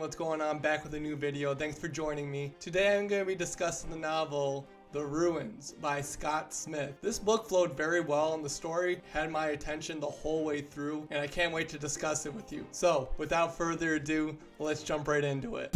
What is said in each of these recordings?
what's going on? Back with a new video. Thanks for joining me. Today I'm going to be discussing the novel The Ruins by Scott Smith. This book flowed very well and the story had my attention the whole way through, and I can't wait to discuss it with you. So without further ado, let's jump right into it.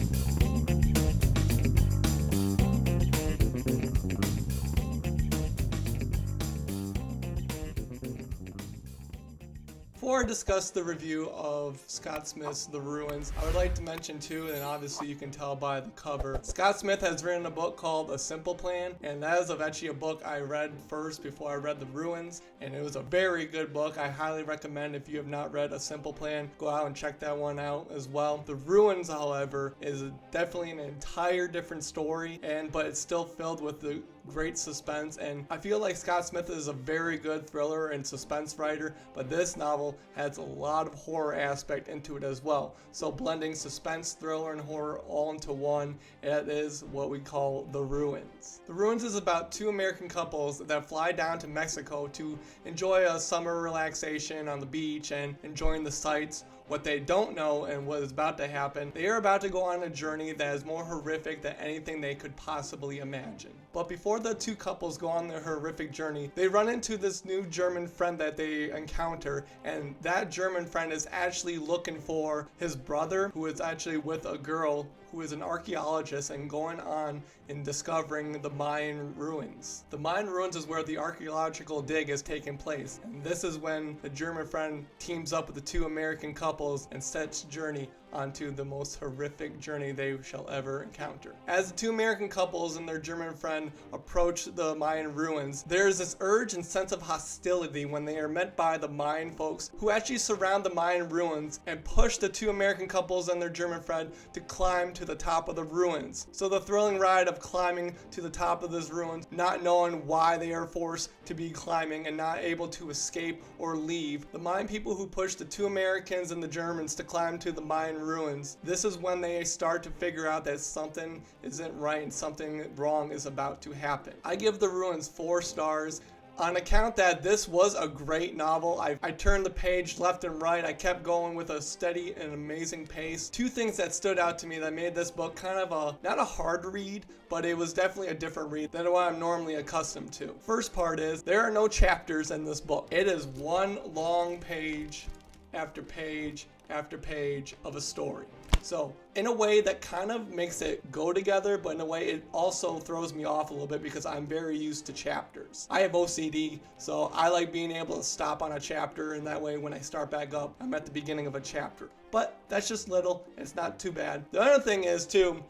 Before I discuss the review of Scott Smith's The Ruins, I would like to mention too, and obviously you can tell by the cover, Scott Smith has written a book called A Simple Plan, and that is actually a book I read first before I read The Ruins, and it was a very good book. I highly recommend, if you have not read A Simple Plan, go out and check that one out as well. The Ruins, however, is definitely an entire different story, but it's still filled with the great suspense, and I feel like Scott Smith is a very good thriller and suspense writer, but this novel has a lot of horror aspect into it as well. So blending suspense, thriller, and horror all into one, it is what we call The Ruins. The Ruins is about two American couples that fly down to Mexico to enjoy a summer relaxation on the beach and enjoying the sights. What they don't know and what is about to happen, they are about to go on a journey that is more horrific than anything they could possibly imagine. But before the two couples go on their horrific journey, they run into this new German friend that they encounter, and that German friend is actually looking for his brother, who is actually with a girl who is an archaeologist and going on in discovering the Mayan ruins. The Mayan ruins is where the archaeological dig is taking place, and this is when the German friend teams up with the two American couples and sets journey onto the most horrific journey they shall ever encounter. As the two American couples and their German friend approach the Mayan ruins, there is this urge and sense of hostility when they are met by the Mayan folks who actually surround the Mayan ruins and push the two American couples and their German friend to climb to the top of the ruins. So the thrilling ride of climbing to the top of this ruins, not knowing why they are forced to be climbing and not able to escape or leave. The Mayan people who push the two Americans and the Germans to climb to the Mayan ruins, this is when they start to figure out that something isn't right and something wrong is about to happen. I give The Ruins 4 stars. On account that this was a great novel, I turned the page left and right. I kept going with a steady and amazing pace. Two things that stood out to me that made this book kind of not a hard read, but it was definitely a different read than what I'm normally accustomed to. First part is, there are no chapters in this book. It is one long page after page after page of a story. So in a way that kind of makes it go together, but in a way it also throws me off a little bit because I'm very used to chapters. I have OCD, so I like being able to stop on a chapter, and that way when I start back up, I'm at the beginning of a chapter. But that's just little, it's not too bad. The other thing is too,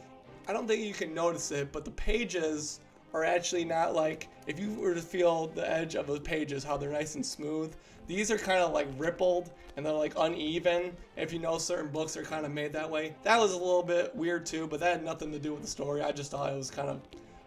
I don't think you can notice it, but the pages are actually not like, if you were to feel the edge of the pages, how they're nice and smooth, these are kind of like rippled and they're like uneven. If you know, certain books are kind of made that way. That was a little bit weird too, but that had nothing to do with the story. I just thought it was kind of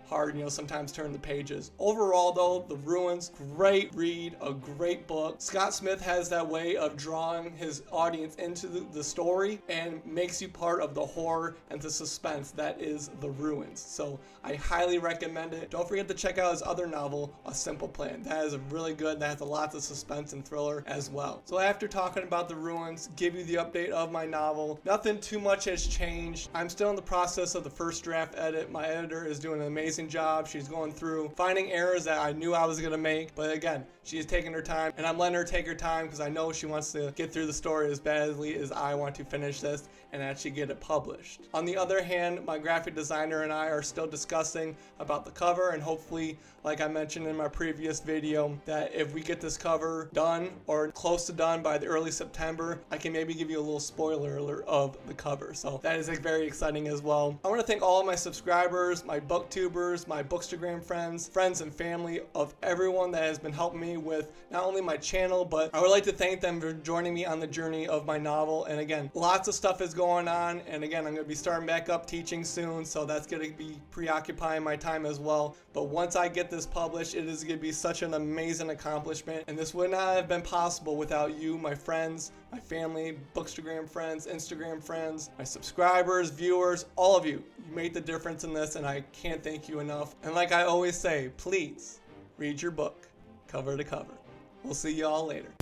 hard, sometimes turn the pages. Overall though, The Ruins, great read, a great book. Scott Smith has that way of drawing his audience into the story and makes you part of the horror and the suspense that is The Ruins. So I highly recommend it. Don't forget to check out his other novel, A Simple Plan. That is really good. That has lots of suspense and thriller as well. So after talking about The Ruins, give you the update of my novel. Nothing too much has changed. I'm still in the process of the first draft edit. My editor is doing an amazing job. She's going through finding errors that I knew I was going to make, but again, she is taking her time, and I'm letting her take her time because I know she wants to get through the story as badly as I want to finish this and actually get it published. On the other hand, my graphic designer and I are still discussing about the cover, and hopefully, like I mentioned in my previous video, that if we get this cover done or close to done by the early September, I can maybe give you a little spoiler alert of the cover. So that is very exciting as well. I want to thank all of my subscribers, my booktubers, my bookstagram friends and family, of everyone that has been helping me with not only my channel, but I would like to thank them for joining me on the journey of my novel. And again, lots of stuff is going on, and again, I'm going to be starting back up teaching soon, so that's going to be preoccupying my time as well. But once I get this published, it is going to be such an amazing accomplishment, and this would not have been possible without you, my friends, my family, bookstagram friends, Instagram friends, my subscribers, viewers, all of you. You made the difference in this, and I can't thank you enough. And like I always say, please read your book cover to cover. We'll see you all later.